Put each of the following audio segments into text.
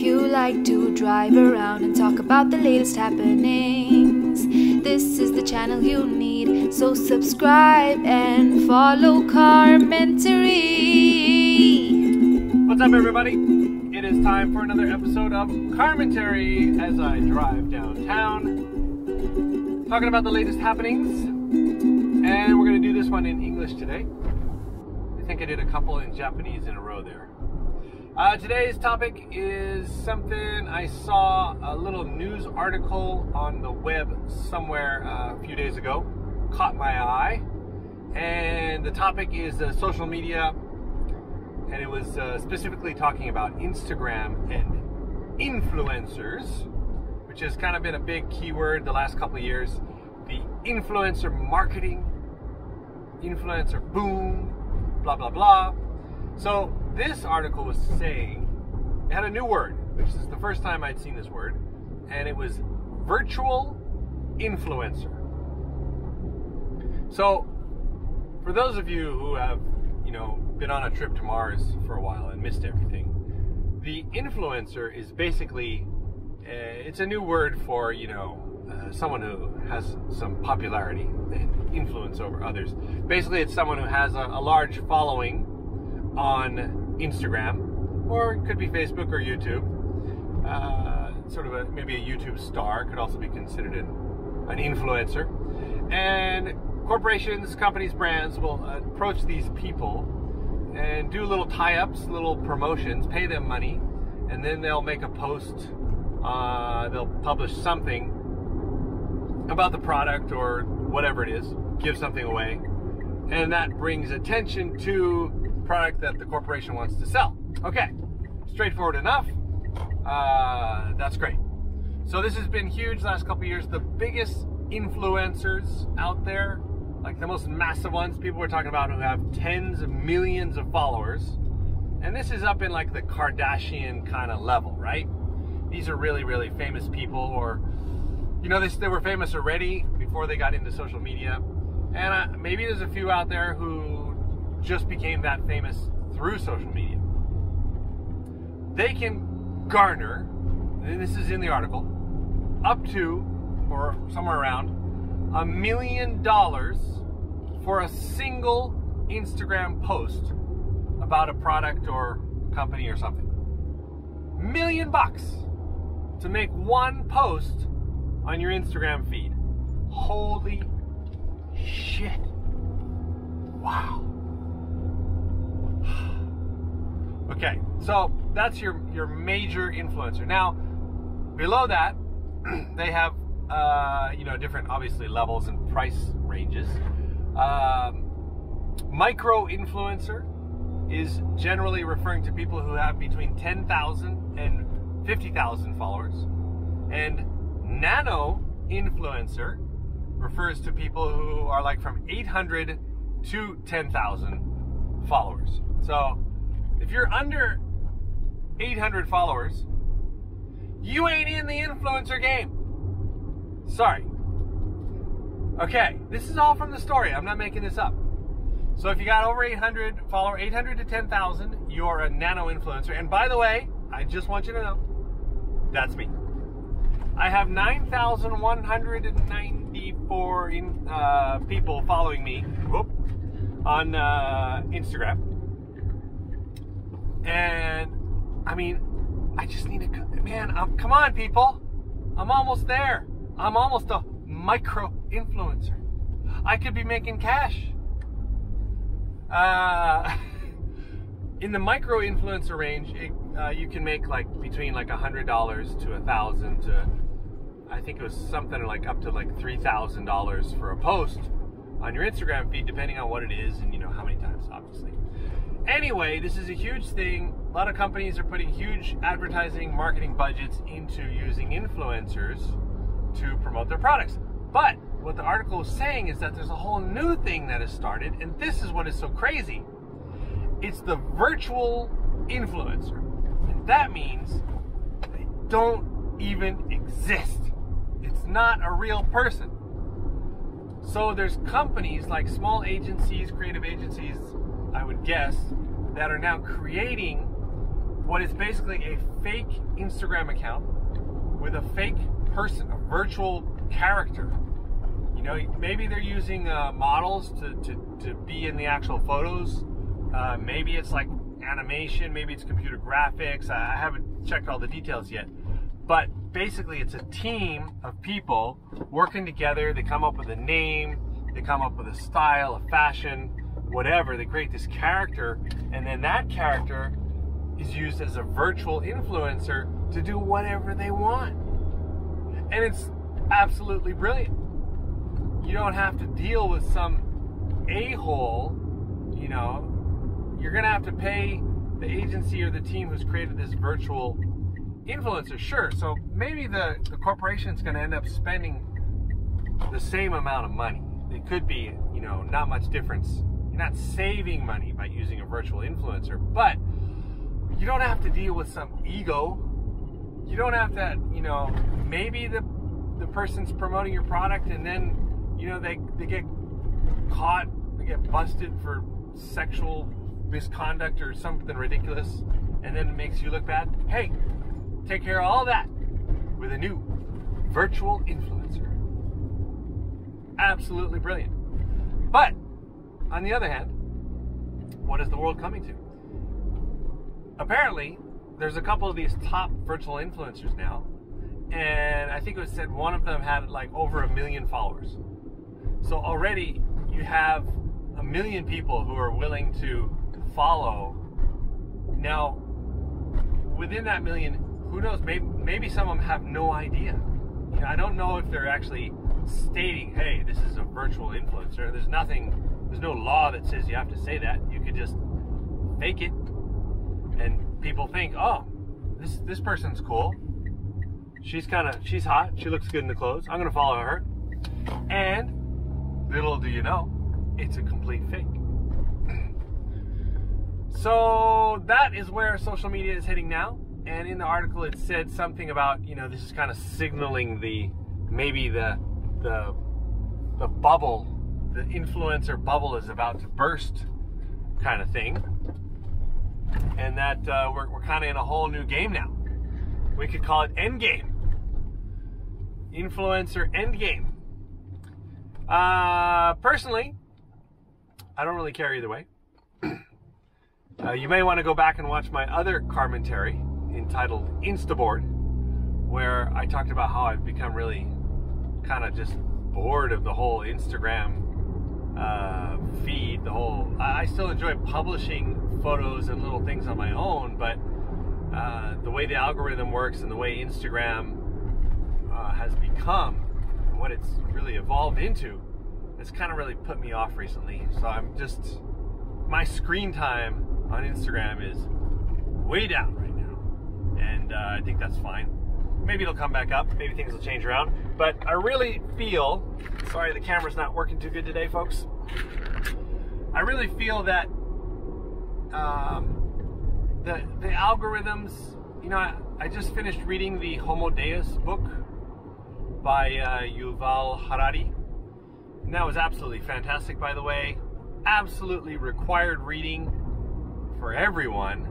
you like to drive around and talk about the latest happenings, this is the channel you need. So subscribe and follow Carmentary. What's up, everybody? It is time for another episode of Carmentary as I drive downtown, talking about the latest happenings. And we're going to do this one in English today. I think I did a couple in Japanese in a row there. Today's topic is something I saw a little news article on the web somewhere a few days ago. Caught my eye. And the topic is social media. And it was specifically talking about Instagram and influencers, which has kind of been a big keyword the last couple of years. The influencer marketing, influencer boom, blah, blah, blah. So this article was saying, it had a new word, which is the first time I'd seen this word, and it was virtual influencer. So for those of you who have, been on a trip to Mars for a while and missed everything, the influencer is basically, it's a new word for, someone who has some popularity and influence over others. Basically, it's someone who has a large following on Instagram, or it could be Facebook or YouTube. Sort of maybe a YouTube star could also be considered an influencer. And corporations, companies, brands will approach these people and do little tie-ups, little promotions, pay them money, and then they'll make a post, they'll publish something about the product or whatever it is, give something away, and that brings attention to the product that the corporation wants to sell. Okay, straightforward enough. That's great. So this has been huge the last couple of years. The biggest influencers out there, like the most massive ones, people we're talking about who have tens of millions of followers, and this is up in like the Kardashian kind of level, right? These are really, really famous people, or they were famous already before they got into social media, and maybe there's a few out there who just became that famous through social media. They can garner, and this is in the article, up to, or somewhere around, $1 million for a single Instagram post about a product or company or something. $1 million to make one post on your Instagram feed. Holy shit. Wow. Okay, so that's your major influencer. Now, below that, they have different, obviously, levels and price ranges. Micro influencer is generally referring to people who have between 10,000 and 50,000 followers, and nano influencer refers to people who are like from 800 to 10,000 followers. So if you're under 800 followers, you ain't in the influencer game. Sorry. Okay, this is all from the story. I'm not making this up. So if you got over 800 followers, 800 to 10,000, you're a nano influencer. And by the way, I just want you to know, that's me. I have 9,194 people following me on Instagram. And I mean, I just need to, come on, people. I'm almost there. I'm almost a micro influencer. I could be making cash. In the micro influencer range, you can make like between like $100 to $1,000 to, I think it was something like up to like $3,000 for a post on your Instagram feed, depending on what it is and how many times, obviously. Anyway, this is a huge thing. A lot of companies are putting huge advertising, marketing budgets into using influencers to promote their products. But what the article is saying is that there's a whole new thing that has started, and this is what is so crazy. It's the virtual influencer. And that means they don't even exist. It's not a real person. So there's companies like small agencies, creative agencies, I would guess, that are now creating what is basically a fake Instagram account with a fake person, a virtual character. You know, maybe they're using models to be in the actual photos. Maybe it's like animation, maybe it's computer graphics. I haven't checked all the details yet. But basically it's a team of people working together. They come up with a name, they come up with a style, a fashion, whatever. They create this character, and then that character is used as a virtual influencer to do whatever they want. And it's absolutely brilliant. You don't have to deal with some a-hole, you know. You're gonna have to pay the agency or the team who's created this virtual influencer, sure. So maybe the corporation's gonna end up spending the same amount of money. It could be, you know, not much difference. You're not saving money by using a virtual influencer, but you don't have to deal with some ego. You don't have to, you know, maybe the person's promoting your product and then, you know, they get caught, they get busted for sexual misconduct or something ridiculous, and then it makes you look bad. Hey, take care of all that with a new virtual influencer. Absolutely brilliant. But on the other hand, what is the world coming to? Apparently, there's a couple of these top virtual influencers now, and I think it was said one of them had like over 1 million followers. So already you have 1 million people who are willing to follow. Now, within that million, who knows, maybe some of them have no idea. You know, I don't know if they're actually stating, hey, this is a virtual influencer. There's no law that says you have to say that. You could just fake it, and people think, oh, this person's cool. She's hot. She looks good in the clothes. I'm gonna follow her. And little do you know, it's a complete fake. So that is where social media is heading now. And in the article, it said something about, you know, this is kind of signaling maybe the bubble, the influencer bubble is about to burst, kind of thing. And that we're kind of in a whole new game now. We could call it Endgame. Influencer Endgame. Personally, I don't really care either way. You may want to go back and watch my other Carmentary entitled Instaboard, where I talked about how I've become really kind of just bored of the whole Instagram feed. I still enjoy publishing photos and little things on my own, but the way the algorithm works and the way Instagram has become, and what it's really evolved into, it's kind of really put me off recently. So my screen time on Instagram is way down right now, and I think that's fine. Maybe it'll come back up, maybe things will change around, but I really feel, sorry the camera's not working too good today, folks. I really feel that the algorithms, you know, I just finished reading the Homo Deus book by Yuval Harari, and that was absolutely fantastic, by the way. Absolutely required reading for everyone,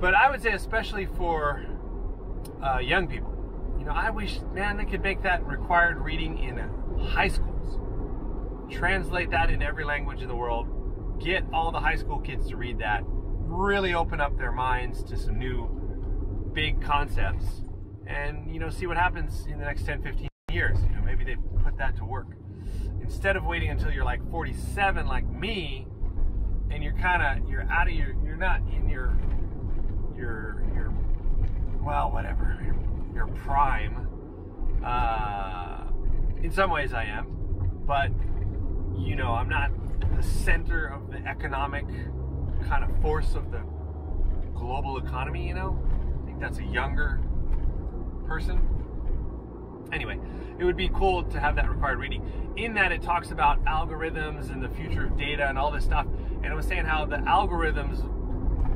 but I would say especially for young people. You know, I wish, man, they could make that required reading in high schools. Translate that into every language in the world. Get all the high school kids to read that. Really open up their minds to some new big concepts, and, you know, see what happens in the next 10, 15 years. You know, maybe they put that to work. Instead of waiting until you're like 47 like me, and you're not in your well, whatever, your prime. In some ways I am, but, you know, I'm not the center of the economic kind of force of the global economy, you know. I think that's a younger person. Anyway, it would be cool to have that required reading. In that, it talks about algorithms and the future of data and all this stuff, and it was saying how the algorithms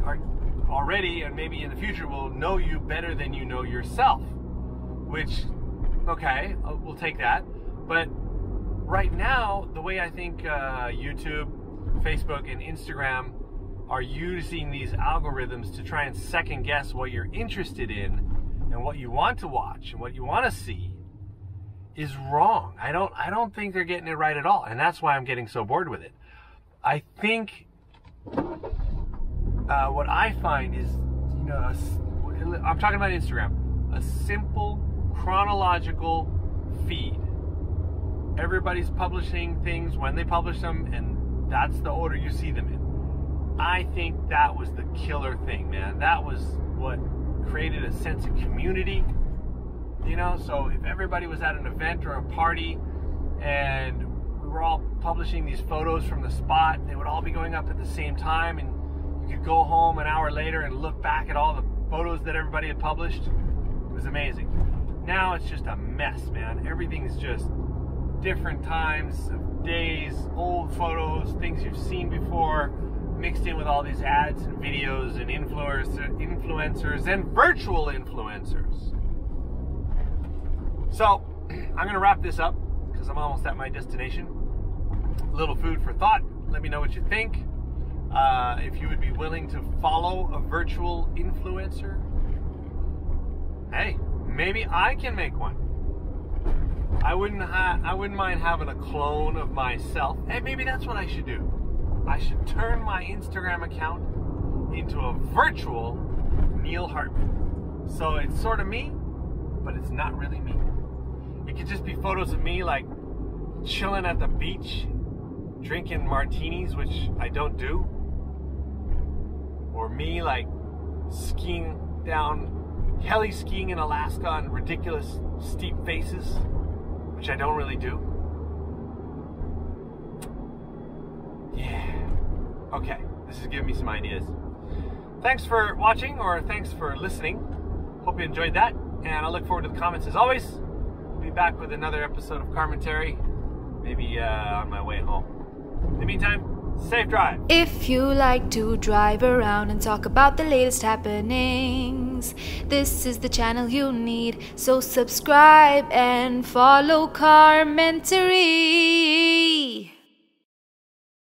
are already, and maybe in the future, will know you better than you know yourself, which, okay, we'll take that. But right now, the way I think YouTube, Facebook, and Instagram are using these algorithms to try and second guess what you're interested in and what you want to watch and what you want to see is wrong. I don't think they're getting it right at all, and that's why I'm getting so bored with it. I think what I find is, I'm talking about Instagram, a simple chronological feed. Everybody's publishing things when they publish them, and that's the order you see them in. I think that was the killer thing, man. That was what created a sense of community. So if everybody was at an event or a party and we were all publishing these photos from the spot, they would all be going up at the same time, and you could go home an hour later and look back at all the photos that everybody had published. It was amazing. Now it's just a mess, man. Everything's just different times of days, old photos, things you've seen before, mixed in with all these ads and videos and influencers and virtual influencers. So I'm going to wrap this up because I'm almost at my destination. A little food for thought. Let me know what you think. If you would be willing to follow a virtual influencer, hey, maybe I can make one. I wouldn't mind having a clone of myself. Hey, maybe that's what I should do. I should turn my Instagram account into a virtual Neil Hartmann. So it's sort of me, but it's not really me. It could just be photos of me like chilling at the beach, drinking martinis, which I don't do. Or me like skiing down, heli skiing in Alaska on ridiculous steep faces, which I don't really do. Yeah. Okay, this is giving me some ideas. Thanks for watching, or thanks for listening. Hope you enjoyed that, and I look forward to the comments as always. Be back with another episode of Carmentary, maybe on my way home. In the meantime, safe drive. If you like to drive around and talk about the latest happenings, this is the channel you need. So subscribe and follow Carmentary.